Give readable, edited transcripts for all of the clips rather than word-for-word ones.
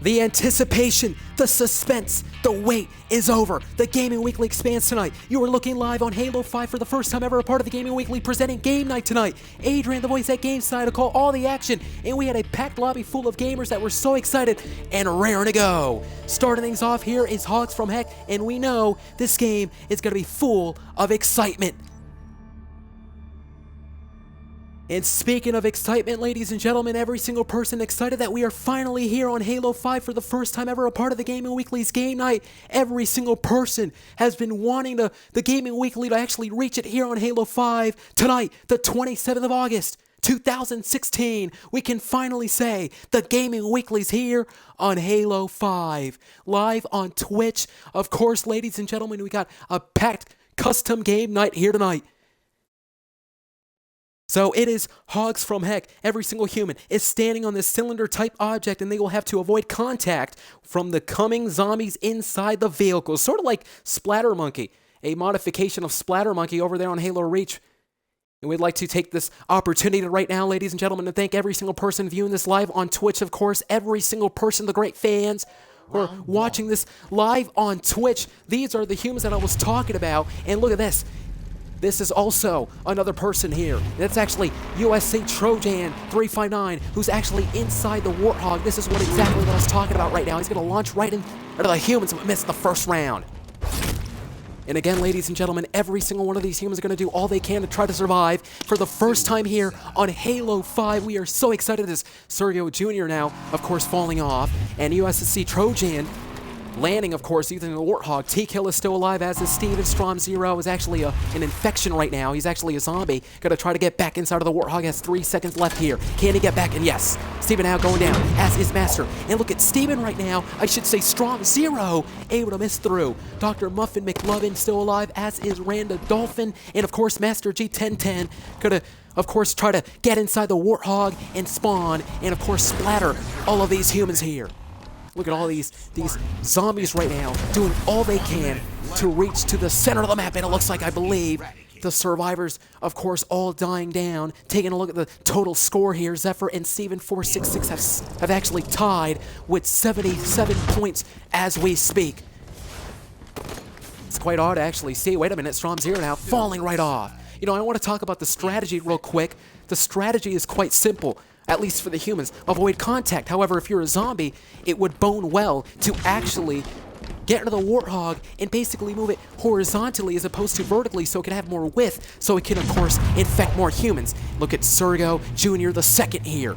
The anticipation, the suspense, the wait is over. The Gaming Weekly expands tonight. You are looking live on Halo 5 for the first time ever, a part of the Gaming Weekly presenting Game Night tonight. AdrianTheVoice at GameSide to call all the action, and we had a packed lobby full of gamers that were so excited and raring to go. Starting things off here is Hogs from Heck, and we know this game is going to be full of excitement. And speaking of excitement, ladies and gentlemen, every single person excited that we are finally here on Halo 5 for the first time ever, a part of the Gaming Weekly's Game Night. Every single person has been wanting the Gaming Weekly to actually reach it here on Halo 5 tonight, the 27th of August, 2016. We can finally say the Gaming Weekly's here on Halo 5, live on Twitch. Of course, ladies and gentlemen, we got a packed custom game night here tonight. So it is Hogs from Heck. Every single human is standing on this cylinder-type object, and they will have to avoid contact from the coming zombies inside the vehicle. Sort of like Splatter Monkey, a modification of Splatter Monkey over there on Halo Reach. And we'd like to take this opportunity right now, ladies and gentlemen, to thank every single person viewing this live on Twitch, of course. Every single person, the great fans who are watching this live on Twitch. These are the humans that I was talking about. And look at this. This is also another person here. That's actually USA Trojan 359, who's actually inside the Warthog. This is exactly what I was talking about right now. He's going to launch right into the humans but miss the first round. And again, ladies and gentlemen, every single one of these humans are going to do all they can to try to survive. For the first time here on Halo 5, we are so excited as Sergio Jr. now, of course, falling off. And USC Trojan landing, of course, using the Warthog. T-Kill is still alive, as is Steven. Strom Zero is actually an infection right now. He's actually a zombie. Gonna try to get back inside of the Warthog. Has 3 seconds left here. Can he get back? And yes, Steven now going down, as is Master. And look at Steven right now. I should say Strom Zero, able to miss through. Dr. Muffin McLovin still alive, as is Randa Dolphin. And of course, Master G1010 gonna, of course, try to get inside the Warthog and spawn. And of course, splatter all of these humans here. Look at all these zombies right now doing all they can to reach to the center of the map. And it looks like, I believe, the survivors, of course, all dying down. Taking a look at the total score here, Zephyr and Steven 466 have actually tied with 77 points as we speak. It's quite odd to actually see. Wait a minute, Strom's here now, falling right off. You know, I want to talk about the strategy real quick. The strategy is quite simple. At least for the humans, avoid contact. However, if you're a zombie, it would bode well to actually get into the Warthog and basically move it horizontally as opposed to vertically so it can have more width, so it can, of course, infect more humans. Look at Sergo Jr. the second here.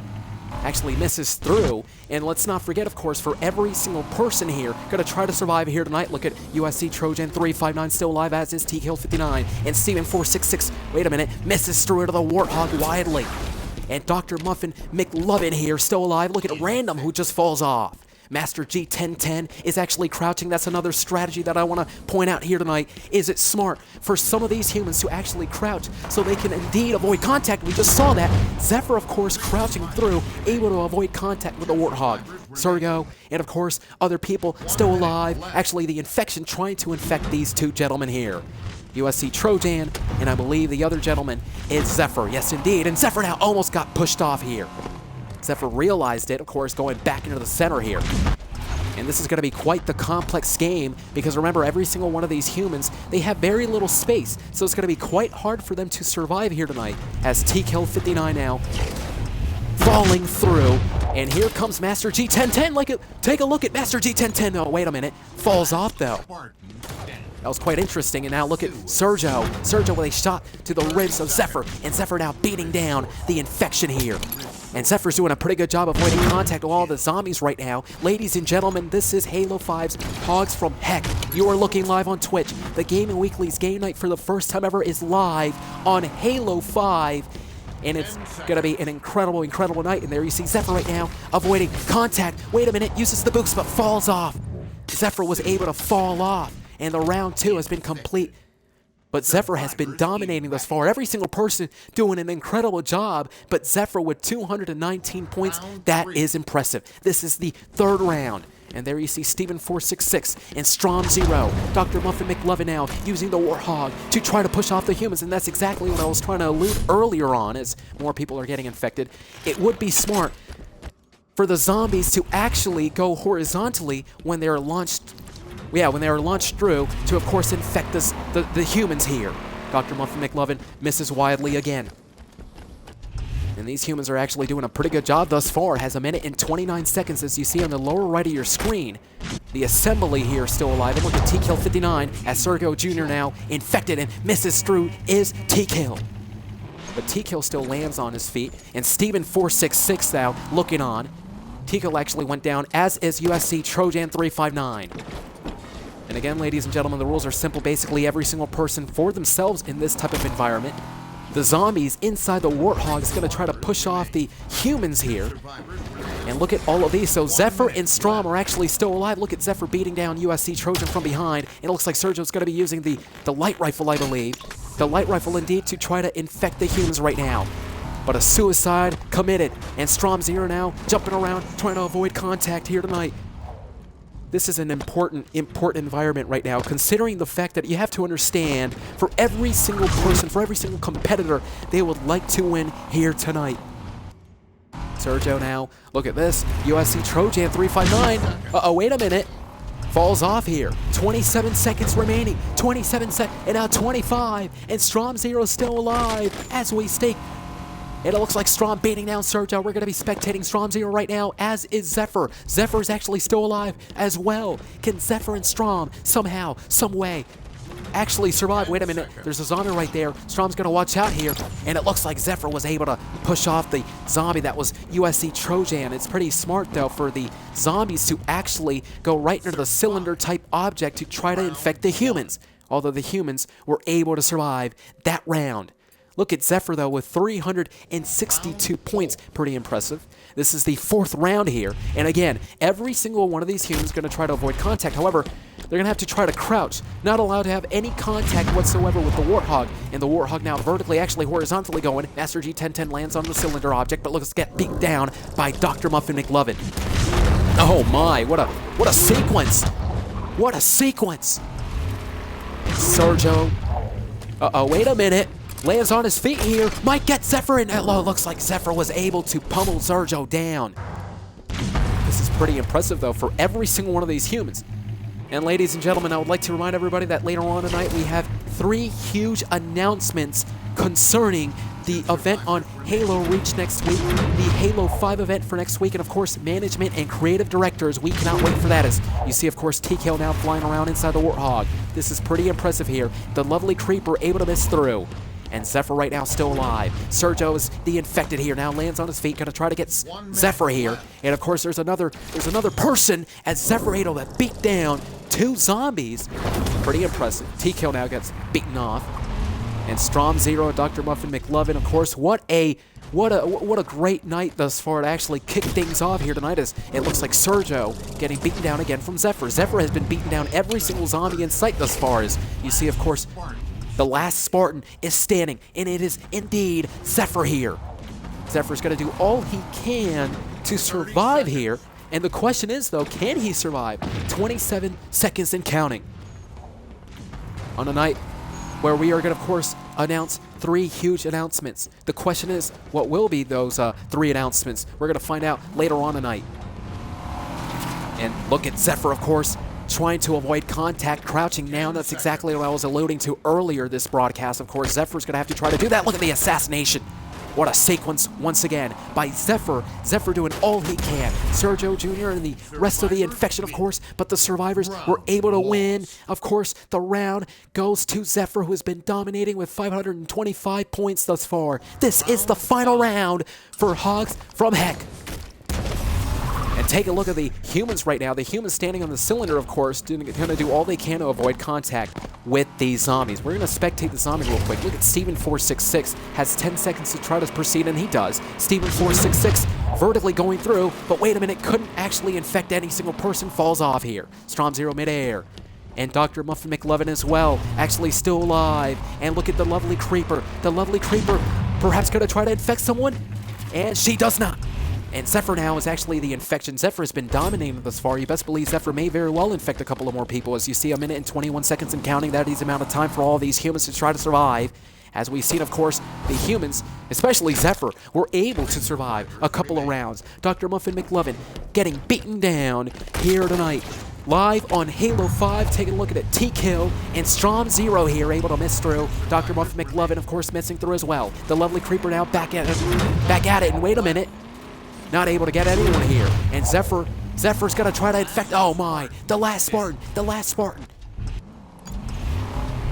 Actually misses through. And let's not forget, of course, for every single person here gonna try to survive here tonight. Look at USC Trojan 359 still alive, as is T-Kill 59. And Steven 466, wait a minute, misses through into the Warthog widely. And Dr. Muffin McLovin here, still alive. Look at Random, who just falls off. Master G1010 is actually crouching. That's another strategy that I want to point out here tonight. Is it smart for some of these humans to actually crouch so they can indeed avoid contact? We just saw that. Zephyr, of course, crouching through, able to avoid contact with the Warthog. Sergo, and of course, other people still alive. Actually, the infection trying to infect these two gentlemen here. USC Trojan, and I believe the other gentleman is Zephyr. Yes, indeed. And Zephyr now almost got pushed off here. Zephyr realized it, of course, going back into the center here. And this is going to be quite the complex game, because remember, every single one of these humans, they have very little space, so it's going to be quite hard for them to survive here tonight, as T-Kill 59 now falling through. And here comes Master G1010. Take a look at Master G1010. Oh, wait a minute. Falls off, though. That was quite interesting. And now look at Sergio. Sergio with a shot to the ribs of Zephyr. And Zephyr now beating down the infection here. And Zephyr's doing a pretty good job avoiding contact with all the zombies right now. Ladies and gentlemen, this is Halo 5's Hogs from Heck. You are looking live on Twitch. The Gaming Weekly's Game Night for the first time ever is live on Halo 5. And it's going to be an incredible, incredible night. And there you see Zephyr right now avoiding contact. Wait a minute, uses the boost but falls off. Zephyr was able to fall off. And the round 2 has been complete. But Zephyr has been dominating thus far. Every single person doing an incredible job. But Zephyr with 219 points, that is impressive. This is the 3rd round. And there you see Steven 466 and Strom Zero. Dr. Muffin McLovin now using the Warthog to try to push off the humans. And that's exactly what I was trying to allude earlier on, as more people are getting infected. It would be smart for the zombies to actually go horizontally when they're launched. Yeah, when they are launched through to, of course, infect the humans here. Dr. Muffin McLovin misses widely again. And these humans are actually doing a pretty good job thus far. Has a minute and 29 seconds, as you see on the lower right of your screen. The assembly here is still alive. And look at T-Kill 59 as Sergio Jr. now infected and misses through is T-Kill. But T-Kill still lands on his feet. And Steven 466 now looking on. T-Kill actually went down, as is USC Trojan 359. And again, ladies and gentlemen, the rules are simple. Basically, every single person for themselves in this type of environment. The zombies inside the Warthog is going to try to push off the humans here. And look at all of these. So Zephyr and Strom are actually still alive. Look at Zephyr beating down USC Trojan from behind. It looks like Sergio's going to be using the light rifle, I believe. The light rifle, indeed, to try to infect the humans right now. But a suicide committed. And Strom Zero now jumping around, trying to avoid contact here tonight. This is an important environment right now, considering the fact that you have to understand, for every single person, for every single competitor, they would like to win here tonight. Sergio now, look at this, USC Trojan 359. Uh-oh, wait a minute. Falls off here. 27 seconds remaining. 27 seconds, and now 25. And Strom Zero still alive as we stake. And it looks like Strom beating down Sergio. We're going to be spectating Strom Zero right now, as is Zephyr. Zephyr is actually still alive as well. Can Zephyr and Strom somehow, some way, actually survive? Wait a minute. There's a zombie right there. Strom's going to watch out here. And it looks like Zephyr was able to push off the zombie that was USC Trojan. It's pretty smart, though, for the zombies to actually go right into the cylinder-type object to try to infect the humans. Although the humans were able to survive that round. Look at Zephyr, though, with 362 points. Pretty impressive. This is the 4th round here. And again, every single one of these humans is going to try to avoid contact. However, they're going to have to try to crouch. Not allowed to have any contact whatsoever with the Warthog. And the Warthog now vertically, actually horizontally going. Master G1010 lands on the cylinder object, but looks to get beat down by Dr. Muffin McLovin. Oh my, what a sequence. What a sequence. Sergio. Uh-oh, wait a minute. Lands on his feet here. Might get Zephyr in. Oh, looks like Zephyr was able to pummel Sergio down. This is pretty impressive, though, for every single one of these humans. And ladies and gentlemen, I would like to remind everybody that later on tonight we have 3 huge announcements concerning the event on Halo Reach next week, the Halo 5 event for next week, and of course, management and creative directors. We cannot wait for that. As you see, of course, TKO now flying around inside the Warthog. This is pretty impressive here. The lovely Creeper able to miss through. And Zephyr right now still alive. Sergio is the infected here. Now lands on his feet, gonna try to get Zephyr here. And of course there's another person as Zephyr able to beat down 2 zombies. Pretty impressive. T-Kill now gets beaten off. And Strom Zero, Dr. Muffin McLovin, of course. What a great night thus far to actually kick things off here tonight, as it looks like Sergio getting beaten down again from Zephyr. Zephyr has been beaten down every single zombie in sight thus far, as you see, of course. The last Spartan is standing, and it is indeed Zephyr here. Zephyr's going to do all he can to survive here, and the question is, though, can he survive? 27 seconds and counting. On a night where we are going to, of course, announce 3 huge announcements. The question is, what will be those 3 announcements? We're going to find out later on tonight. And look at Zephyr, of course, trying to avoid contact, crouching down. That's exactly what I was alluding to earlier this broadcast. Of course, Zephyr's going to have to try to do that. Look at the assassination. What a sequence once again by Zephyr. Zephyr doing all he can. Sergio Jr. and the rest of the infection, of course, but the survivors were able to win. Of course, the round goes to Zephyr, who has been dominating with 525 points thus far. This is the final round for Hogs from Heck. And take a look at the humans right now. The humans standing on the cylinder, of course, going to do all they can to avoid contact with these zombies. We're going to spectate the zombie real quick. Look at Steven466. Has 10 seconds to try to proceed, and he does. Steven466 vertically going through, but wait a minute, couldn't actually infect any single person. Falls off here. Strom Zero midair. And Dr. Muffin McLovin as well, actually still alive. And look at the lovely Creeper. The lovely Creeper perhaps going to try to infect someone, and she does not. And Zephyr now is actually the infection. Zephyr has been dominating thus far. You best believe Zephyr may very well infect a couple of more people. As you see, a minute and 21 seconds and counting. That is the amount of time for all these humans to try to survive. As we've seen, of course, the humans, especially Zephyr, were able to survive a couple of rounds. Dr. Muffin McLovin getting beaten down here tonight. Live on Halo 5, taking a look at it. T-Kill and Strom Zero here, able to miss through. Dr. Muffin McLovin, of course, missing through as well. The lovely Creeper now back at it, and wait a minute. Not able to get anyone here. And Zephyr's gonna try to infect, oh my, the last Spartan.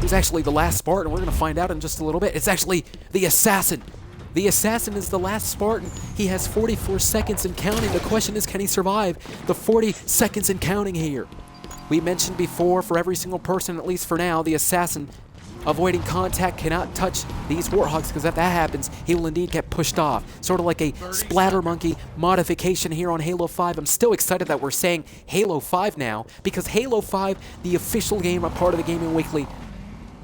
Who's actually the last Spartan? We're gonna find out in just a little bit. It's actually the Assassin. The Assassin is the last Spartan. He has 44 seconds and counting. The question is, can he survive the 40 seconds and counting here? We mentioned before, for every single person, at least for now, the Assassin avoiding contact cannot touch these Warthogs, because if that happens, he will indeed get pushed off. Sort of like a Splatter Monkey modification here on Halo 5. I'm still excited that we're saying Halo 5 now, because Halo 5, the official game, a part of the Gaming Weekly,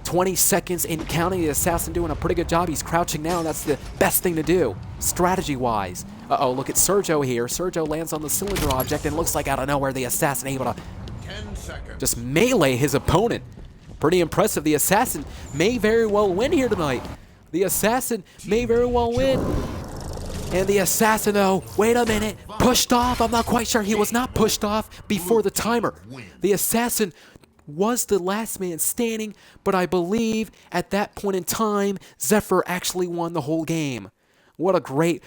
20 seconds and counting. The Assassin doing a pretty good job. He's crouching now, and that's the best thing to do, strategy-wise. Uh-oh, look at Sergio here. Sergio lands on the cylinder object, and looks like out of nowhere the Assassin able to just melee his opponent. Pretty impressive. The Assassin may very well win here tonight. The Assassin may very well win. And the Assassin, though, wait a minute, pushed off. I'm not quite sure. He was not pushed off before the timer. The Assassin was the last man standing, but I believe at that point in time, Zephyr actually won the whole game. What a great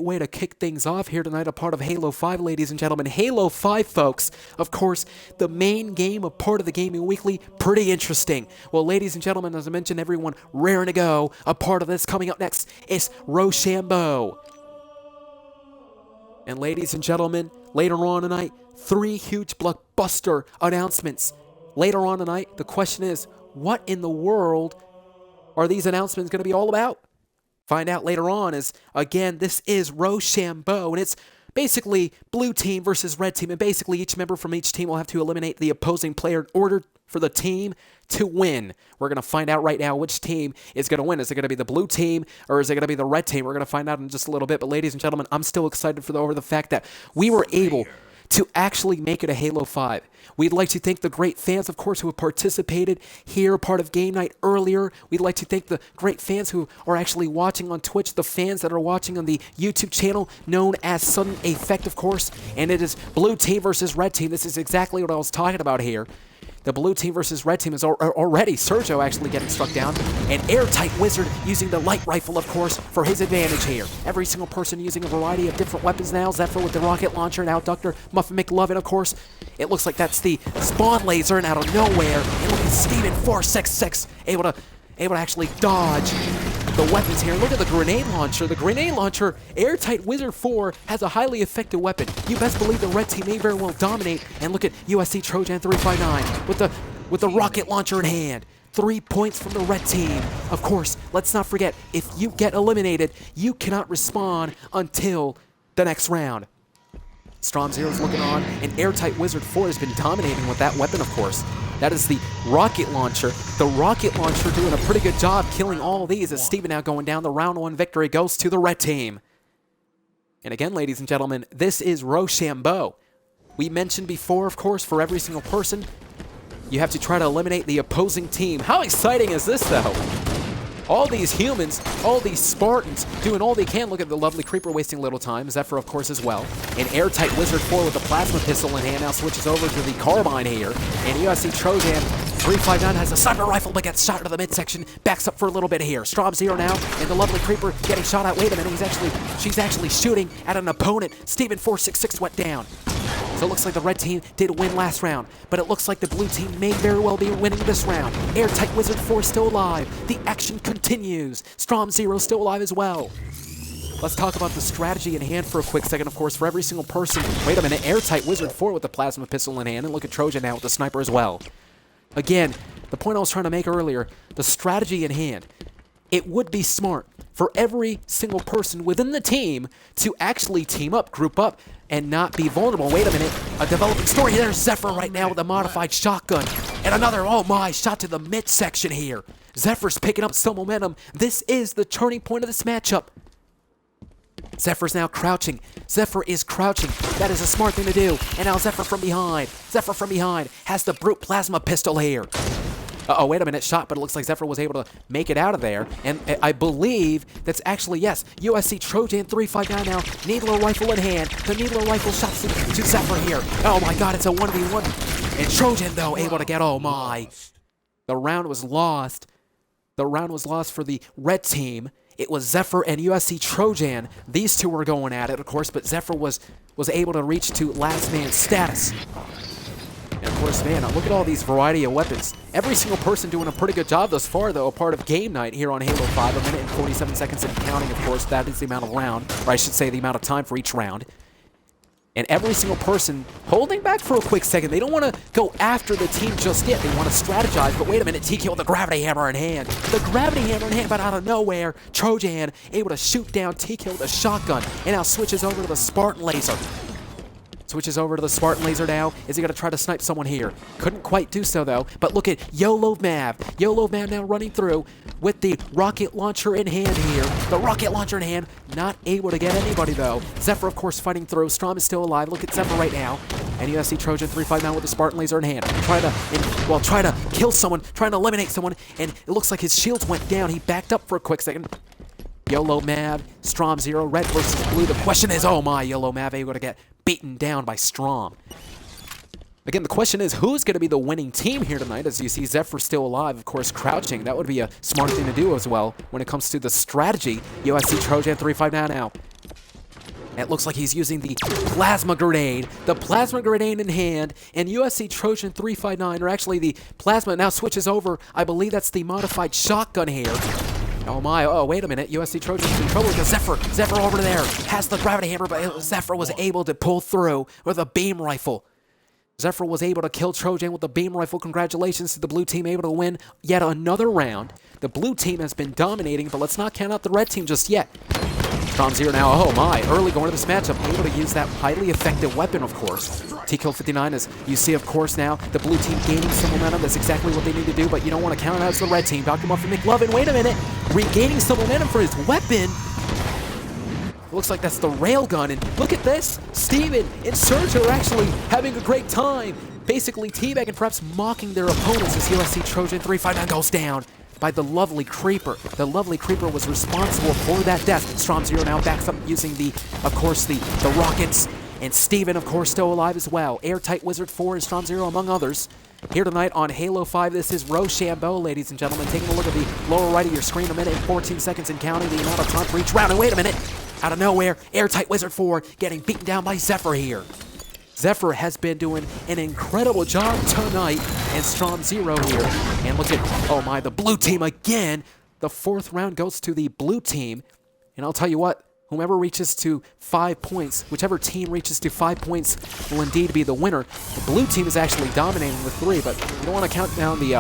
way to kick things off here tonight, a part of Halo 5, ladies and gentlemen. Halo 5, folks, of course, the main game, a part of the Gaming Weekly, pretty interesting. Well, ladies and gentlemen, as I mentioned, everyone raring to go, a part of this coming up next is Rochambeau. And ladies and gentlemen, later on tonight, 3 huge blockbuster announcements. Later on tonight, the question is, what in the world are these announcements going to be all about? Find out later on, as, again, this is Rochambeau, and it's basically blue team versus red team, and basically each member from each team will have to eliminate the opposing player in order for the team to win. We're going to find out right now which team is going to win. Is it going to be the blue team, or is it going to be the red team? We're going to find out in just a little bit, but ladies and gentlemen, I'm still excited over the fact that we were able to actually make it a Halo 5. We'd like to thank the great fans, of course, who have participated here, part of Game Night earlier. We'd like to thank the great fans who are actually watching on Twitch, the fans that are watching on the YouTube channel known as Sudden Effect, of course, and it is blue team versus red team. This is exactly what I was talking about here. The blue team versus red team is already Sergio actually getting struck down. An airtight wizard using the light rifle, of course, for his advantage here. Every single person using a variety of different weapons now. Zephyr with the rocket launcher. Now Dr. Muffin McLovin, of course. It looks like that's the spawn laser, and out of nowhere, and look at Steven 466 able to actually dodge the weapons here. Look at the grenade launcher. The grenade launcher, Airtight Wizard 4, has a highly effective weapon. You best believe the red team may very well dominate. And look at USC Trojan 359 with the rocket launcher in hand. 3 points from the red team. Of course, let's not forget, if you get eliminated, you cannot respawn until the next round. Strom Zero's looking on, and Airtight Wizard 4 has been dominating with that weapon, of course. That is the rocket launcher. The rocket launcher doing a pretty good job killing all these, as Steven now going down. The round 1 victory goes to the red team. And again, ladies and gentlemen, this is Rochambeau. We mentioned before, of course, for every single person, you have to try to eliminate the opposing team. How exciting is this, though? All these humans, all these Spartans, doing all they can. Look at the lovely Creeper wasting little time. Zephyr, of course, as well. An Airtight Wizard 4 with a plasma pistol in hand now switches over to the carbine here. And USC Trojan 359 has a sniper rifle but gets shot into the midsection. Backs up for a little bit here. Strom Zero now, and the lovely Creeper getting shot at. Wait a minute, she's actually shooting at an opponent. Steven 466 went down. So it looks like the red team did win last round, but it looks like the blue team may very well be winning this round. Airtight Wizard 4 still alive. The action continues. Strom Zero still alive as well. Let's talk about the strategy in hand for a quick second, of course, for every single person. Wait a minute, Airtight Wizard 4 with the plasma pistol in hand, and look at Trojan now with the sniper as well. Again, the point I was trying to make earlier, the strategy in hand. It would be smart for every single person within the team to actually team up, group up, and not be vulnerable. Wait a minute, a developing story. There's Zephyr right now with a modified shotgun. And another, oh my, shot to the midsection here. Zephyr's picking up some momentum. This is the turning point of this matchup. Zephyr's now crouching. Zephyr is crouching. That is a smart thing to do. And now Zephyr from behind. Zephyr from behind has the brute plasma pistol here. Uh-oh, wait a minute, shot, but it looks like Zephyr was able to make it out of there. And I believe that's actually, yes, USC Trojan 359 now. Needler rifle in hand. The Needler rifle shots to Zephyr here. Oh my god, it's a 1v1. And Trojan, though, able to get, oh my. The round was lost. The round was lost for the red team. It was Zephyr and USC Trojan. These two were going at it, of course, but Zephyr was able to reach to last man status. And of course, man, look at all these variety of weapons. Every single person doing a pretty good job thus far, though, a part of game night here on Halo 5. 1 minute and 47 seconds and counting, of course. That is the amount of round, or I should say the amount of time for each round. And every single person holding back for a quick second. They don't want to go after the team just yet. They want to strategize. But wait a minute, TK with the gravity hammer in hand. The gravity hammer in hand, but out of nowhere, Trojan able to shoot down TK with a shotgun. And now switches over to the Spartan laser. Switches over to the Spartan laser now. Is he going to try to snipe someone here? Couldn't quite do so, though. But look at YOLO Mav. YOLO Mav now running through with the rocket launcher in hand here. The rocket launcher in hand. Not able to get anybody, though. Zephyr, of course, fighting through. Strom is still alive. Look at Zephyr right now. And USC Trojan 359 with the Spartan laser in hand. Trying to kill someone. Trying to eliminate someone. And it looks like his shields went down. He backed up for a quick second. YOLO Mav, Strom 0, red versus blue. The question is, oh my, YOLO Mav able to get beaten down by Strom. Again, the question is, who's going to be the winning team here tonight? As you see, Zephyr still alive, of course, crouching. That would be a smart thing to do as well when it comes to the strategy. USC Trojan 359 now. It looks like he's using the plasma grenade. The plasma grenade in hand, and USC Trojan 359, or actually the plasma now switches over. I believe that's the modified shotgun here. Oh my, oh wait a minute, USC Trojan's in trouble because Zephyr over there has the gravity hammer, but Zephyr was able to pull through with a beam rifle. Zephyr was able to kill Trojan with the beam rifle. Congratulations to the blue team, able to win yet another round. The blue team has been dominating, but let's not count out the red team just yet. Strom 0 now, oh my, early going to this matchup, able to use that highly effective weapon, of course. T-Kill 59, as you see, of course, now, the blue team gaining some momentum. That's exactly what they need to do, but you don't want to count out as the red team. Dr. Muffin McLovin, wait a minute, regaining some momentum for his weapon. Looks like that's the railgun, and look at this. Steven and Serge are actually having a great time, basically teabagging, perhaps mocking their opponents as USC Trojan 359 goes down by the lovely Creeper. The lovely Creeper was responsible for that death. Strom 0 now backs up using the, of course, the rockets. And Steven, of course, still alive as well. Airtight Wizard 4 and Strom 0 among others. Here tonight on Halo 5, this is Rochambeau, ladies and gentlemen. Taking a look at the lower right of your screen, 1 minute and 14 seconds and counting the amount of time for each round. And wait a minute, out of nowhere, Airtight Wizard 4 getting beaten down by Zephyr here. Zephyr has been doing an incredible job tonight, and Strom 0 here. And look at, oh my, the blue team again. The 4th round goes to the blue team. And I'll tell you what, whomever reaches to 5 points, whichever team reaches to 5 points will indeed be the winner. The blue team is actually dominating with 3, but you don't want to count down the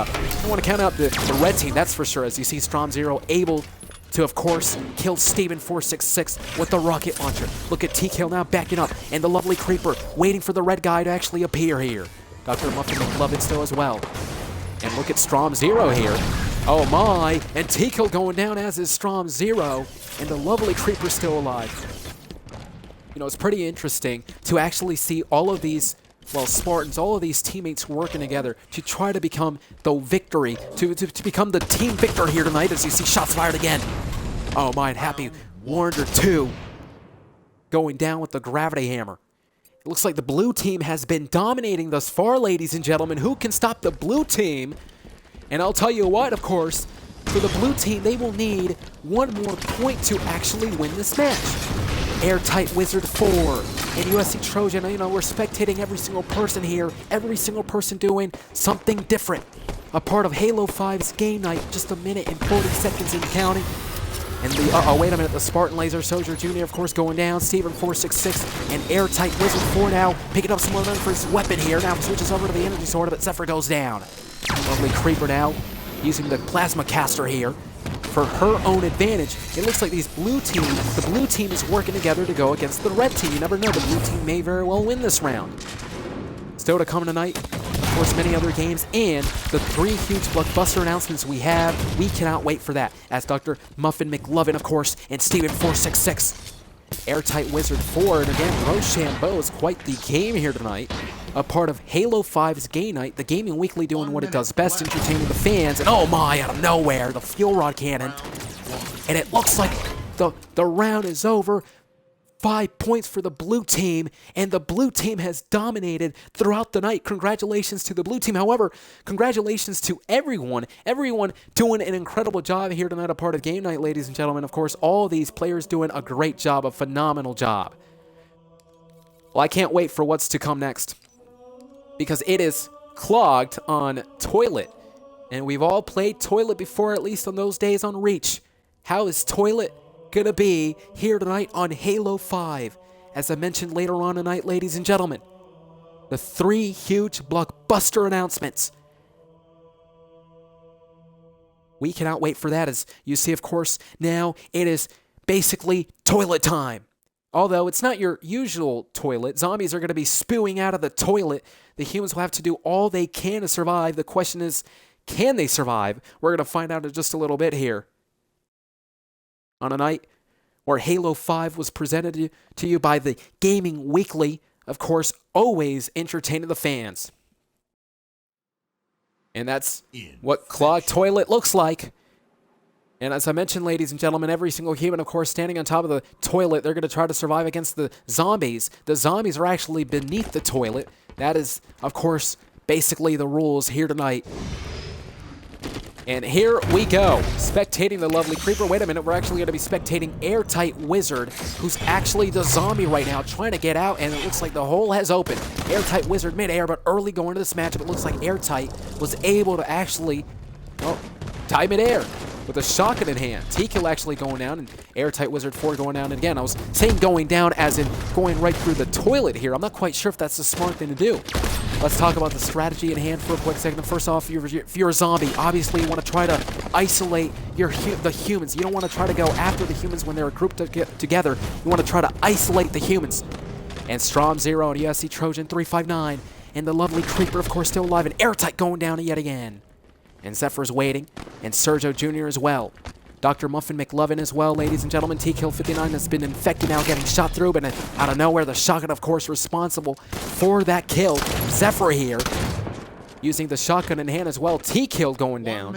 red team, that's for sure. As you see, Strom 0 able to, of course, kill Steven 466 with the rocket launcher. Look at TKill now backing up, and the lovely Creeper waiting for the red guy to actually appear here. Dr. Muffin McLovin still as well. And look at Strom 0 here. Oh my, and TKill going down as is Strom 0, and the lovely Creeper still alive. You know, it's pretty interesting to actually see all of these, well, Spartans, all of these teammates working together to try to become the victory, to become the team victor here tonight, as you see shots fired again. Oh my, and Happy Warner 2 going down with the gravity hammer. It looks like the blue team has been dominating thus far, ladies and gentlemen. Who can stop the blue team? And I'll tell you what, of course, for the blue team, they will need 1 more point to actually win this match. Airtight Wizard 4 and USC Trojan, you know, we're spectating every single person here, every single person doing something different. A part of Halo 5's game night, just 1 minute and 40 seconds and counting. And the, oh wait a minute, the Spartan Laser Soldier Jr., of course, going down. Steven 466 and Airtight Wizard 4 now picking up some momentum for his weapon here. Now switches over to the energy sword, but Zephyr goes down. Lovely Creeper now using the plasma caster here for her own advantage. It looks like the blue team is working together to go against the red team. You never know, the blue team may very well win this round. Still to come tonight, of course, many other games, and the 3 huge blockbuster announcements we have. We cannot wait for that, as Dr. Muffin McLovin, of course, and Steven 466. Airtight Wizard 4, and again, Rochambeau is quite the game here tonight. a part of Halo 5's Game Night, the Gaming Weekly doing what it does best, entertaining the fans. And oh my, out of nowhere, the fuel rod cannon. And it looks like the round is over. 5 points for the blue team, and the blue team has dominated throughout the night. Congratulations to the blue team. However, congratulations to everyone doing an incredible job here tonight, a part of Game Night, ladies and gentlemen. Of course, all these players doing a great job, a phenomenal job. Well, I can't wait for what's to come next, because it is clogged on Toilet, and we've all played Toilet before, at least on those days on Reach. How is Toilet gonna be here tonight on Halo 5? As I mentioned later on tonight, ladies and gentlemen, the 3 huge blockbuster announcements. We cannot wait for that. As you see, of course, now it is basically toilet time. Although it's not your usual toilet. Zombies are going to be spewing out of the toilet. The humans will have to do all they can to survive. The question is, can they survive? We're going to find out in just a little bit here. On a night where Halo 5 was presented to you by the Gaming Weekly, of course, always entertaining the fans. And that's what clogged toilet looks like. And as I mentioned, ladies and gentlemen, every single human, of course, standing on top of the toilet, they're going to try to survive against the zombies. The zombies are actually beneath the toilet. That is, of course, basically the rules here tonight. And here we go, spectating the lovely creeper. Wait a minute, we're actually going to be spectating Airtight Wizard, who's actually the zombie right now, trying to get out, and it looks like the hole has opened. Airtight Wizard mid-air, but early going into this matchup, it looks like Airtight was able to actually, die mid-air with a shotgun in hand. T-Kill actually going down, and Airtight Wizard 4 going down. And again, I was saying going down as in going right through the toilet here. I'm not quite sure if that's the smart thing to do. Let's talk about the strategy in hand for a quick second. First off, if you're a zombie, obviously you want to try to isolate the humans. You don't want to try to go after the humans when they're grouped together. You want to try to isolate the humans. And Strom 0 and USC Trojan 359. And the lovely creeper, of course, still alive. And Airtight going down yet again. And Zephyr's waiting. And Sergio Jr. as well. Dr. Muffin McLovin as well, ladies and gentlemen. T-Kill 59 has been infected now, getting shot through, but out of nowhere, the shotgun, of course, responsible for that kill. Zephyr here, using the shotgun in hand as well. T-Kill going down.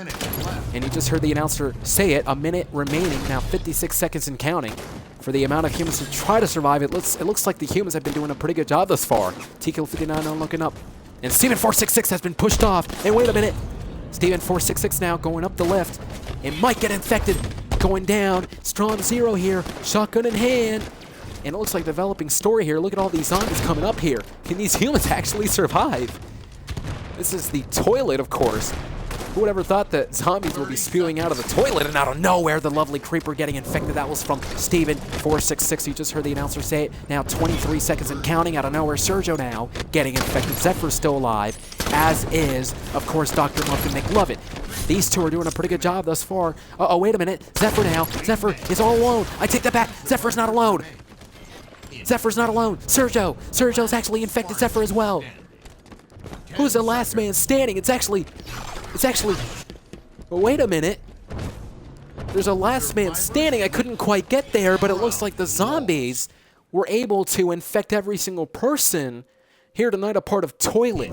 And you just heard the announcer say it, a minute remaining, now 56 seconds and counting. For the amount of humans to try to survive, it looks like the humans have been doing a pretty good job thus far. T-Kill 59 now looking up. And Steven 466 has been pushed off. And wait a minute. Steven 466 now going up the left. It might get infected. Going down. Strom 0 here. Shotgun in hand. And it looks like developing story here. Look at all these zombies coming up here. Can these humans actually survive? This is the toilet, of course. Who would ever thought that zombies would be spewing out of the toilet, and out of nowhere, the lovely creeper getting infected. That was from Steven 466. You just heard the announcer say it. Now 23 seconds and counting. Out of nowhere, Sergio now getting infected. Zephyr's still alive, as is, of course, Dr. Muffin McLovin. These two are doing a pretty good job thus far. Uh-oh, wait a minute. Zephyr now. Zephyr is all alone. I take that back. Zephyr's not alone. Zephyr's not alone. Sergio's actually infected Zephyr as well. Who's the last man standing? It's actually, well, wait a minute. There's a last man standing. I couldn't quite get there, but it looks like the zombies were able to infect every single person here tonight, a part of Toilet.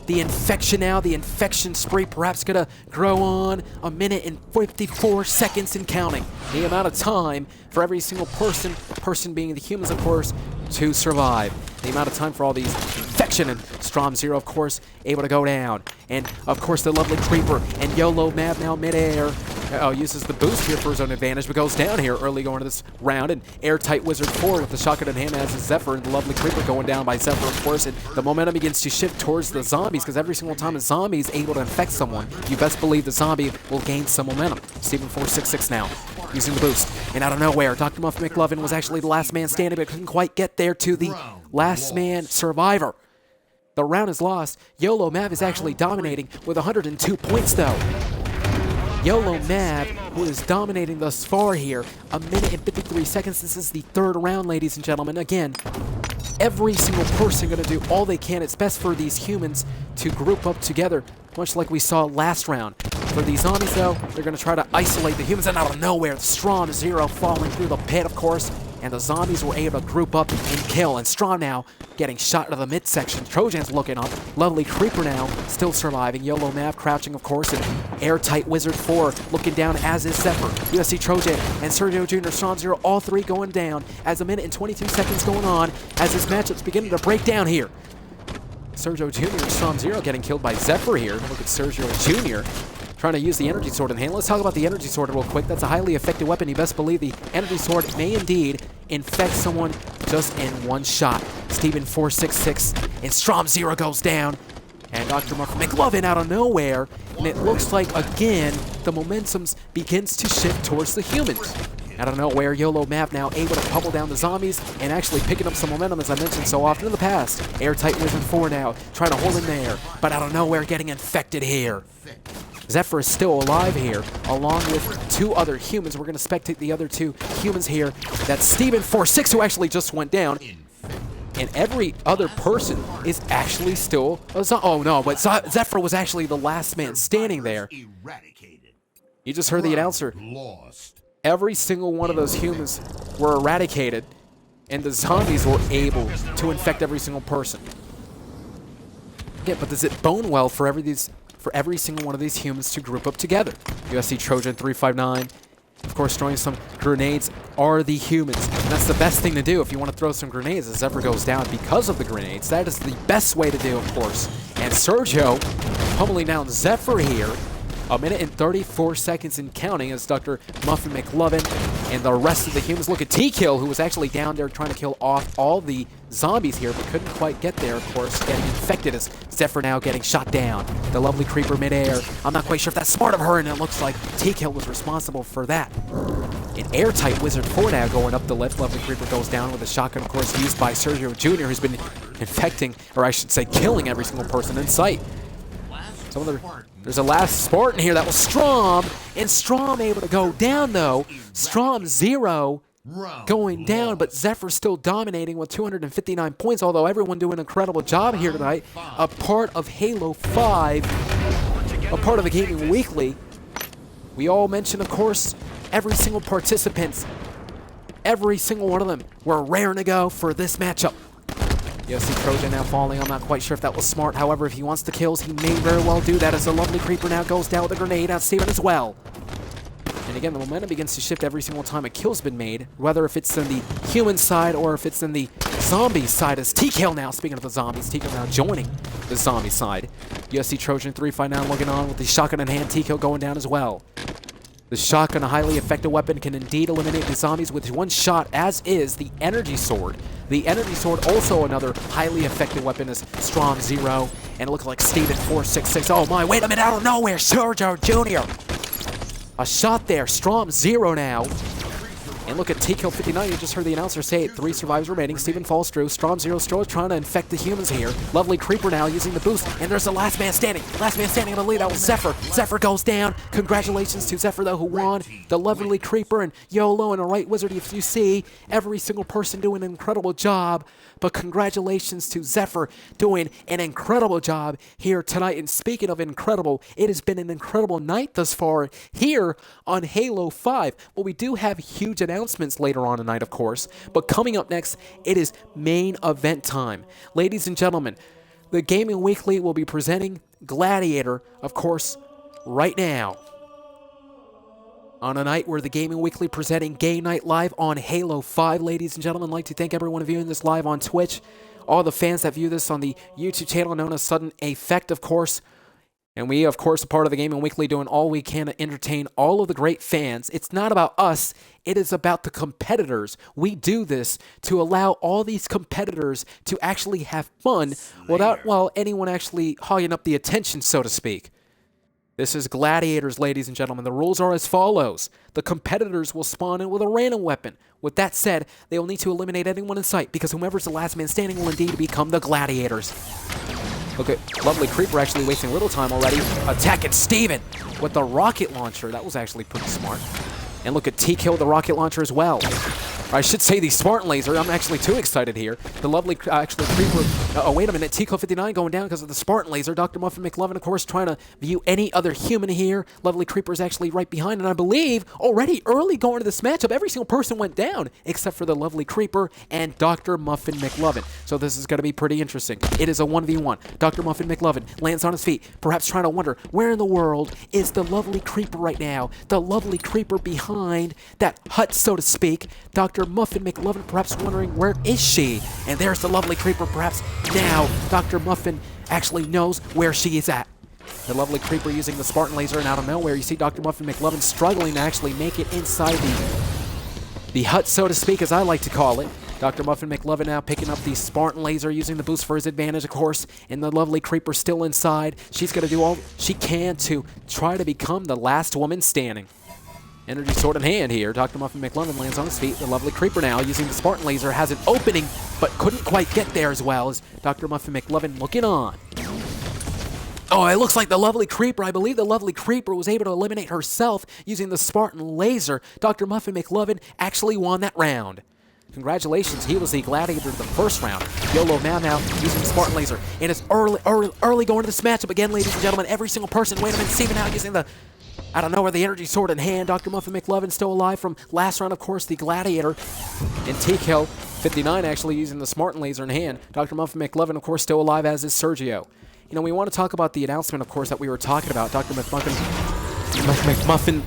The infection now, the infection spree perhaps gonna grow on. A minute and 54 seconds and counting. The amount of time for every single person being the humans, of course, to survive. The amount of time for all these infection, and Strom 0, of course, able to go down. And, of course, the lovely creeper and YOLO Mab now midair. Uses the boost here for his own advantage, but goes down here early going into this round. And Airtight Wizard 4 with the shotgun in hand as is Zephyr, and the lovely creeper going down by Zephyr, of course. And the momentum begins to shift towards the zombies, because every single time a zombie is able to infect someone, you best believe the zombie will gain some momentum. Steven 466 now, using the boost. And out of nowhere, Dr. Muffin McLovin was actually the last man standing, but couldn't quite get there to the last man survivor. The round is lost. YOLO Mav is actually dominating with 102 points, though. YOLO Mav, who is dominating thus far here, a minute and 53 seconds. This is the third round, ladies and gentlemen. Again, every single person going to do all they can. It's best for these humans to group up together, much like we saw last round. For these zombies, though, they're going to try to isolate the humans, and out of nowhere, Strom 0 falling through the pit, of course. and the zombies were able to group up and kill. And Straw now getting shot into the midsection. Trojan's looking up. Lovely Creeper now still surviving. YOLO Mav crouching, of course, and Airtight Wizard 4 looking down, as is Zephyr. USC Trojan and Sergio Jr. Strong Zero, all three going down as a minute and 22 seconds going on as this matchup's beginning to break down here. Sergio Jr. and Strong Zero getting killed by Zephyr here. Look at Sergio Jr. trying to use the energy sword in hand. Let's talk about the energy sword real quick. That's a highly effective weapon. You best believe the energy sword may indeed infect someone just in one shot. Steven 466 and Strom Zero goes down. And Dr. McLovin out of nowhere. And it looks like, again, the momentum begins to shift towards the humans. Out of nowhere, YOLO Map now able to pummel down the zombies and actually picking up some momentum, as I mentioned so often in the past. Airtight Wizard 4 now trying to hold in there, but out of nowhere getting infected here. Zephyr is still alive here, along with two other humans. We're going to spectate the other two humans here. That's Steven 46, who actually just went down. And every other person is actually still a zombie. Oh no, but Zephyr was actually the last man standing there. You just heard the announcer. Every single one of those humans were eradicated, and the zombies were able to infect every single person. Yeah, but does it bode well for every single one of these humans to group up together? USC Trojan 359, of course, throwing some grenades are the humans. And that's the best thing to do if you want to throw some grenades as Zephyr goes down because of the grenades. That is the best way to do, of course. And Sergio pummeling down Zephyr here. A minute and 34 seconds and counting as Dr. Muffin McLovin and the rest of the humans. Look at T-Kill, who was actually down there trying to kill off all the zombies here, but couldn't quite get there, of course, getting infected as Zephyr now getting shot down. The lovely Creeper midair. I'm not quite sure if that's smart of her, and it looks like T-Kill was responsible for that. An Airtight Wizard 4 now going up the lift. Lovely Creeper goes down with a shotgun, of course, used by Sergio Jr., who's been infecting, or I should say killing every single person in sight. There's a last Spartan here. That was Strom, and Strom able to go down, though. Strom 0 going down, but Zephyr still dominating with 259 points, although everyone doing an incredible job here tonight. A part of Halo 5, a part of the Gaming Weekly. We all mentioned, of course, every single participant, every single one of them were raring to go for this matchup. USC Trojan now falling. I'm not quite sure if that was smart. However, if he wants the kills, he may very well do that as the lovely Creeper now goes down with a grenade out Steven as well. And again, the momentum begins to shift every single time a kill's been made, whether if it's in the human side or if it's in the zombie side, as T-Kill now, speaking of the zombies, T-Kill now joining the zombie side. USC Trojan 359 looking on with the shotgun in hand, T-Kill going down as well. The shotgun, a highly effective weapon, can indeed eliminate the zombies with one shot, as is the energy sword. The energy sword, also another highly effective weapon, is Strom 0. And it looks like Steven 466. Oh my, wait a minute, out of nowhere, Sergio Jr. A shot there, Strom 0 now. And look at T-Kill 59, you just heard the announcer say it. 3 survivors remaining, Steven falls through. Strom 0 still trying to infect the humans here. Lovely Creeper now using the boost, and there's the last man standing. Last man standing in the lead, that was Zephyr. Zephyr goes down. Congratulations to Zephyr, though, who won. The lovely Creeper and YOLO and a right wizard, if you see. Every single person doing an incredible job. But congratulations to Zephyr doing an incredible job here tonight. And speaking of incredible, it has been an incredible night thus far here on Halo 5. Well, we do have huge announcements later on tonight, of course. But coming up next, it is main event time. Ladies and gentlemen, the Gaming Weekly will be presenting Gladiator, of course, right now. On a night where the Gaming Weekly presenting Game Night Live on Halo 5, ladies and gentlemen. I'd like to thank everyone viewing this live on Twitch, all the fans that view this on the YouTube channel known as Sudden Effect, of course. And we, of course, are part of the Gaming Weekly, doing all we can to entertain all of the great fans. It's not about us, it is about the competitors. We do this to allow all these competitors to actually have fun without, well, anyone actually hogging up the attention, so to speak. This is Gladiators, ladies and gentlemen. The rules are as follows. The competitors will spawn in with a random weapon. With that said, they will need to eliminate anyone in sight, because whomever's the last man standing will indeed become the Gladiators. Look at lovely Creeper actually wasting little time already. Attacking Steven with the rocket launcher. That was actually pretty smart. And look at T-Kill with the rocket launcher as well. Or I should say the Spartan laser. I'm actually too excited here. The lovely, actually, Creeper. Oh, wait a minute. TCO59 going down because of the Spartan laser. Dr. Muffin McLovin, of course, trying to view any other human here. Lovely Creeper is actually right behind. And I believe already early going into this matchup, every single person went down except for the lovely Creeper and Dr. Muffin McLovin. So this is going to be pretty interesting. It is a 1v1. Dr. Muffin McLovin lands on his feet, perhaps trying to wonder where in the world is the lovely Creeper right now. The lovely Creeper behind that hut, so to speak. Dr. Muffin McLovin perhaps wondering where is she? And there's the lovely Creeper. Perhaps now Dr. Muffin actually knows where she is at. The lovely Creeper using the Spartan laser, and out of nowhere you see Dr. Muffin McLovin struggling to actually make it inside the hut, so to speak, as I like to call it. Dr. Muffin McLovin now picking up the Spartan laser, using the boost for his advantage, of course, and the lovely Creeper still inside. She's going to do all she can to try to become the last woman standing. Energy sword in hand here. Dr. Muffin McLovin lands on his feet. The lovely Creeper now using the Spartan laser has an opening, but couldn't quite get there as well as Dr. Muffin McLovin looking on. Oh, it looks like the lovely Creeper, I believe the lovely Creeper was able to eliminate herself using the Spartan laser. Dr. Muffin McLovin actually won that round. Congratulations, he was the gladiator of the first round. YOLO now using the Spartan laser. And it's early going to this matchup again, ladies and gentlemen. Every single person, wait a minute, Steven now using the, I don't know where the energy sword in hand. Dr. Muffin McLovin still alive from last round, of course, the gladiator. And TKill59 actually using the Spartan laser in hand. Dr. Muffin McLovin, of course, still alive, as is Sergio. You know, we want to talk about the announcement, of course, that we were talking about. Dr. Muffin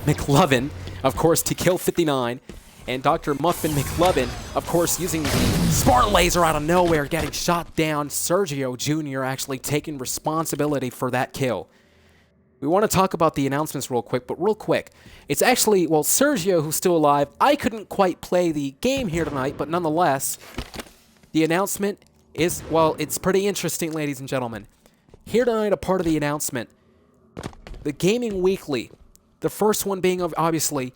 McLovin, of course, TKill59. And Dr. Muffin McLovin, of course, using the Spartan laser out of nowhere, getting shot down. Sergio Jr. actually taking responsibility for that kill. We want to talk about the announcements real quick, but real quick. It's actually, well, Sergio, who's still alive. I couldn't quite play the game here tonight, but nonetheless, the announcement is, well, it's pretty interesting, ladies and gentlemen. Here tonight, a part of the announcement, the Gaming Weekly, the first one being, obviously,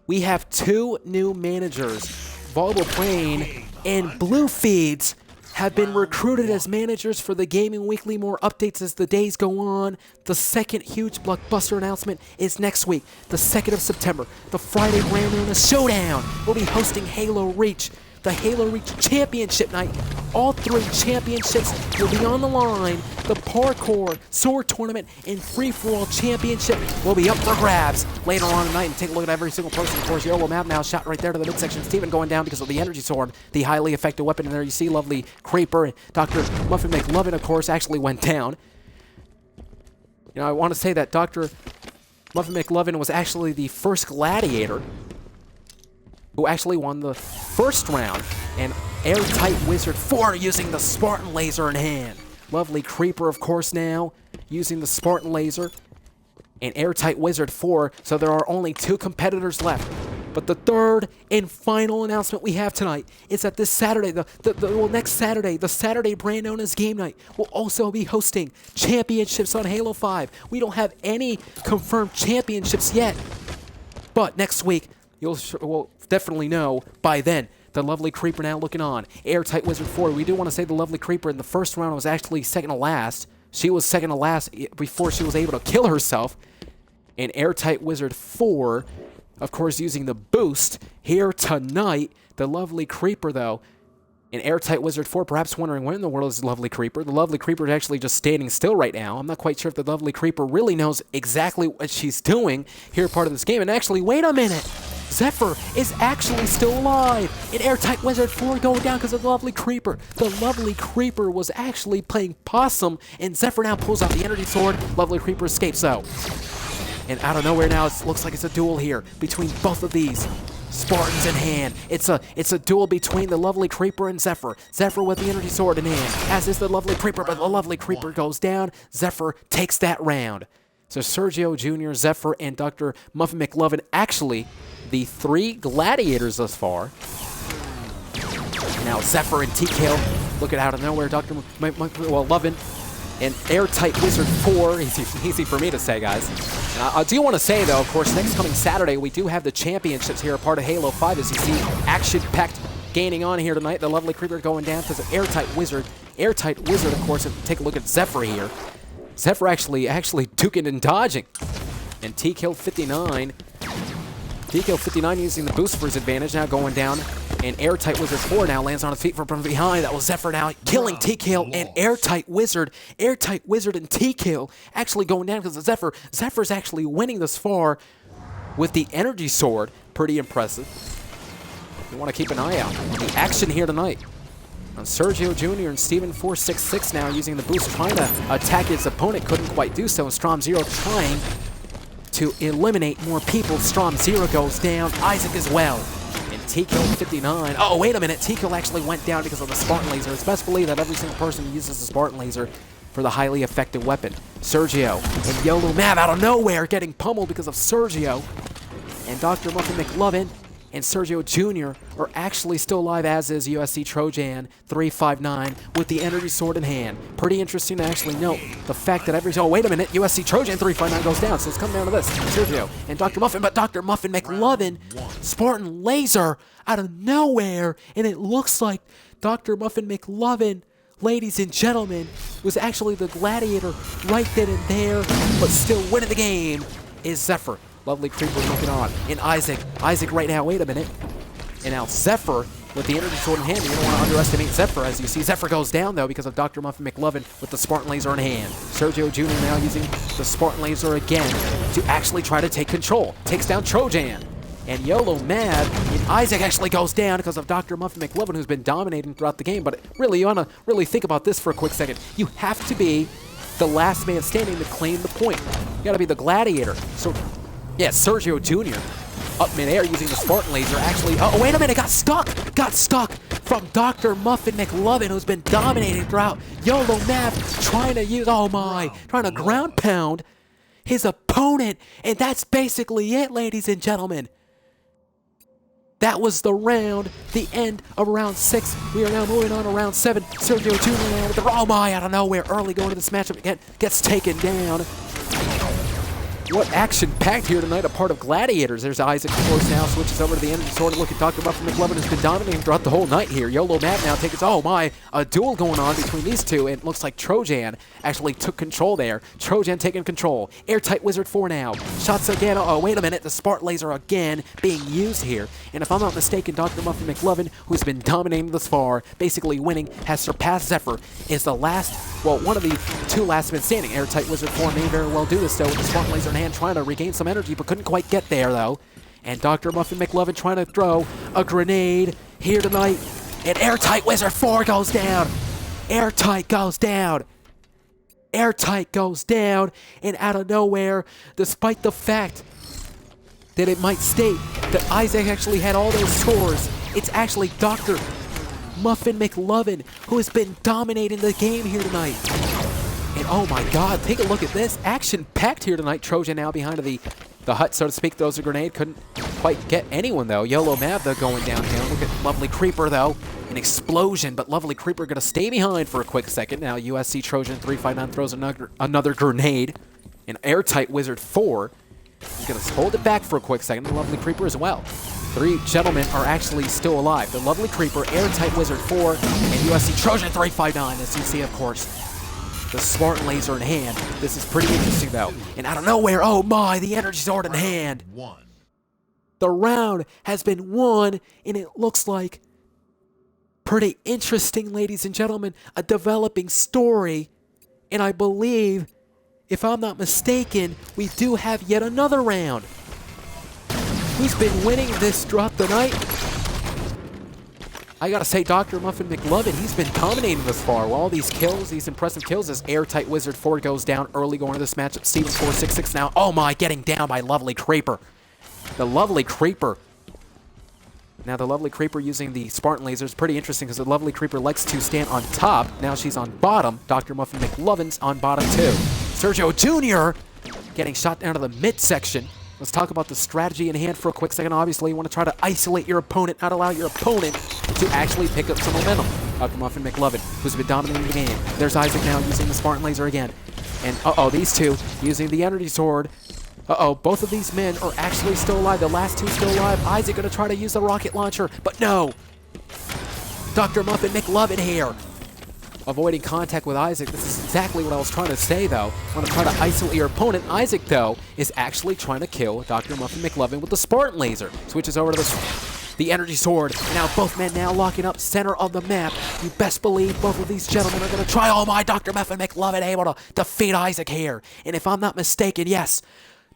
we have 2 new managers. Volleyball Brain and Blue Feeds have been recruited as managers for the Gaming Weekly. More updates as the days go on. The second huge blockbuster announcement is next week, the 2nd of September. The Friday Grand Arena Showdown will be hosting Halo Reach, the Halo Reach Championship night. All 3 championships will be on the line. The Parkour, Sword Tournament, and Free-For-All Championship will be up for grabs later on tonight. And take a look at every single person. Of course, YOLO map now shot right there to the midsection. Steven going down because of the energy sword, the highly effective weapon. And there you see lovely Creeper. And Dr. Muffin McLovin, of course, actually went down. You know, I want to say that Dr. Muffin McLovin was actually the first gladiator who actually won the first round, and Airtight Wizard 4 using the Spartan laser in hand. Lovely Creeper, of course, now using the Spartan laser, and Airtight Wizard 4, so there are only 2 competitors left. But the third and final announcement we have tonight is that this Saturday, next Saturday, the Saturday brand known as Game Night, will also be hosting championships on Halo 5. We don't have any confirmed championships yet, but next week, we'll definitely know by then. The lovely Creeper now looking on. Airtight Wizard 4. We do want to say the lovely Creeper in the first round was actually second to last. She was second to last before she was able to kill herself. And Airtight Wizard 4, of course, using the boost here tonight. The lovely Creeper, though. And Airtight Wizard 4, perhaps wondering where in the world is the lovely Creeper. The lovely Creeper is actually just standing still right now. I'm not quite sure if the lovely Creeper really knows exactly what she's doing here part of this game. And actually, wait a minute. Zephyr is actually still alive. And Airtight Wizard 4 going down because of the lovely Creeper. The lovely Creeper was actually playing possum, and Zephyr now pulls out the energy sword. Lovely Creeper escapes though. And out of nowhere now, it looks like it's a duel here between both of these Spartans in hand. It's a duel between the lovely Creeper and Zephyr. Zephyr with the energy sword in hand, as is the lovely Creeper, but the lovely Creeper goes down. Zephyr takes that round. So Sergio Jr., Zephyr, and Dr. Muffin McLovin, actually the 3 gladiators thus far. Now Zephyr and TKill looking out of nowhere. Dr. Lovin and Airtight Wizard 4. Easy for me to say, guys. And I do want to say, though, of course, next coming Saturday, we do have the championships here, a part of Halo 5, as you see, action-packed gaining on here tonight. The lovely Creeper going down because of Airtight Wizard. Airtight Wizard, of course, take a look at Zephyr here. Zephyr actually duking and dodging. And TKill59 TKO 59 using the boost for his advantage, now going down. And Airtight Wizard 4 now lands on his feet from behind. That was Zephyr now killing TKO and Airtight Wizard. Airtight Wizard and TKO actually going down because of Zephyr. Zephyr's actually winning this far with the Energy Sword. Pretty impressive. You want to keep an eye out on the action here tonight. Sergio Jr. and Steven 466 now using the boost, trying to attack his opponent. Couldn't quite do so. And Strom Zero trying to eliminate more people. Strom Zero goes down. Isaac as well. And TKO 59. Oh, wait a minute. TKO actually went down because of the Spartan Laser. It's best believed that every single person uses the Spartan Laser for the highly effective weapon. Sergio and YOLO Mav out of nowhere getting pummeled because of Sergio. And Dr. Muffin McLovin and Sergio Jr. are actually still alive, as is USC Trojan 359 with the Energy Sword in hand. Pretty interesting to actually note the fact that oh, wait a minute, USC Trojan 359 goes down, so it's come down to this. Sergio and Dr. Muffin, but Dr. Muffin McLovin, Spartan Laser out of nowhere, and it looks like Dr. Muffin McLovin, ladies and gentlemen, was actually the gladiator right then and there, but still winning the game is Zephyr. Lovely Creeper looking on. And Isaac right now, wait a minute. And now Zephyr with the Energy Sword in hand. You don't want to underestimate Zephyr, as you see. Zephyr goes down, though, because of Dr. Muffin McLovin with the Spartan Laser in hand. Sergio Jr. now using the Spartan Laser again to actually try to take control. Takes down Trojan. And YOLO Mad, and Isaac actually goes down because of Dr. Muffin McLovin, who's been dominating throughout the game. But really, you want to really think about this for a quick second. You have to be the last man standing to claim the point. You got to be the gladiator. So, yeah, Sergio Jr. up midair using the Spartan Laser. Actually, oh, wait a minute, got stuck from Dr. Muffin McLovin, who's been dominating throughout. YOLO Mav trying to ground pound his opponent. And that's basically it, ladies and gentlemen. That was the round, the end of round 6. We are now moving on to round 7. Sergio Jr. now with the out of nowhere early going to this matchup again, gets taken down. What action-packed here tonight, a part of Gladiators. There's Isaac, of course, now switches over to the Energy Sword. Look at Dr. Muffin McLovin, has been dominating throughout the whole night here. YOLO Matt now takes, a duel going on between these two, and it looks like Trojan actually took control there. Trojan taking control. Airtight Wizard 4 now. Shots again. Oh, wait a minute. The Spartan Laser again being used here. And if I'm not mistaken, Dr. Muffin McLovin, who's been dominating thus far, basically winning, has surpassed Zephyr, is the last, well, one of the two last men standing. Airtight Wizard 4 may very well do this, though, with the Spartan Laser in hand, trying to regain some energy, but couldn't quite get there, though. And Dr. Muffin McLovin trying to throw a grenade here tonight. And Airtight Wizard 4 goes down. Airtight goes down. Airtight goes down. And out of nowhere, despite the fact that it might state that Isaac actually had all those scores, it's actually Dr. Muffin McLovin who has been dominating the game here tonight. And oh my god, take a look at this. Action-packed here tonight. Trojan now behind the hut, so to speak, throws a grenade. Couldn't quite get anyone, though. YOLO Mav, though, going downhill. Look at Lovely Creeper, though. An explosion, but Lovely Creeper going to stay behind for a quick second. Now USC Trojan 359 throws another grenade. And Airtight Wizard 4 is going to hold it back for a quick second. And Lovely Creeper as well. 3 gentlemen are actually still alive. The Lovely Creeper, Airtight Wizard 4, and USC Trojan 359, as you see, of course. The Spartan Laser in hand. This is pretty interesting, though. And out of nowhere, oh my, the Energy Sword in hand. The round has been won, and it looks like pretty interesting, ladies and gentlemen. A developing story. And I believe, if I'm not mistaken, we do have yet another round. Who's been winning this throughout the night? I gotta say, Dr. Muffin McLovin, he's been dominating this far. With all these kills, these impressive kills, as Airtight Wizard 4 goes down early going into this matchup. Steven 466 now. Oh my, getting down by Lovely Creeper. The Lovely Creeper. Now the Lovely Creeper using the Spartan Laser is pretty interesting because the Lovely Creeper likes to stand on top. Now she's on bottom. Dr. Muffin McLovin's on bottom too. Sergio Jr. getting shot down to the midsection. Let's talk about the strategy in hand for a quick second. Obviously, you want to try to isolate your opponent, not allow your opponent to actually pick up some momentum. Dr. Muffin McLovin, who's been dominating the game. There's Isaac now using the Spartan Laser again. And these two using the Energy Sword. Both of these men are actually still alive. The last two still alive. Isaac going to try to use the rocket launcher, but no. Dr. Muffin McLovin here. avoiding contact with Isaac. This is exactly what I was trying to say, though. When I'm trying to isolate your opponent, Isaac, though, is actually trying to kill Dr. Muffin McLovin with the Spartan laser. Switches over to the energy sword. Now both men now locking up center of the map. You best believe both of these gentlemen are going to try. Oh my, Dr. Muffin McLovin able to defeat Isaac here. And if I'm not mistaken, yes,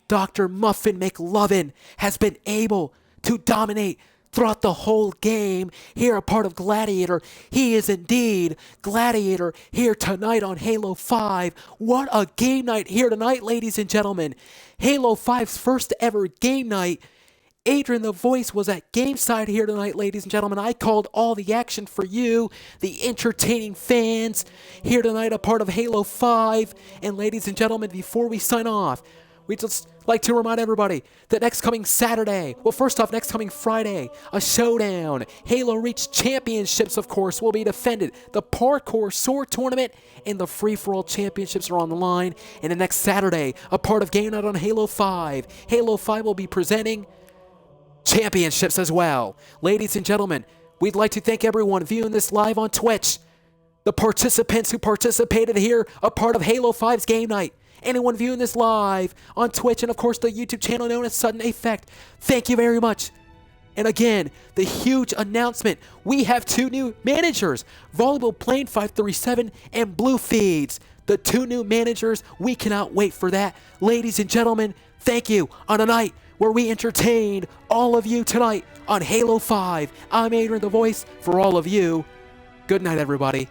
Dr. Muffin McLovin has been able to dominate throughout the whole game here, a part of Gladiator. He is indeed Gladiator here tonight on Halo 5. What a game night here tonight, ladies and gentlemen. Halo 5's first ever game night. AdrianTheVoice was at Gameside here tonight, ladies and gentlemen. I called all the action for you, the entertaining fans here tonight, a part of Halo 5. And ladies and gentlemen, before we sign off, we'd just like to remind everybody that next coming Saturday, well, first off, next coming Friday, a showdown. Halo Reach Championships, of course, will be defended. The Parkour Sword Tournament and the Free-For-All Championships are on the line. And the next Saturday, a part of Game Night on Halo 5. Halo 5 will be presenting championships as well. Ladies and gentlemen, we'd like to thank everyone viewing this live on Twitch, the participants who participated here, a part of Halo 5's Game Night. Anyone viewing this live on Twitch, and of course the YouTube channel known as Sudden Effect, thank you very much. And again, the huge announcement, we have 2 new managers, Volleyball Plane 537 and Blue Feeds. The 2 new managers, we cannot wait for that. Ladies and gentlemen, thank you on a night where we entertained all of you tonight on Halo 5. I'm AdrianTheVoice for all of you. Good night, everybody.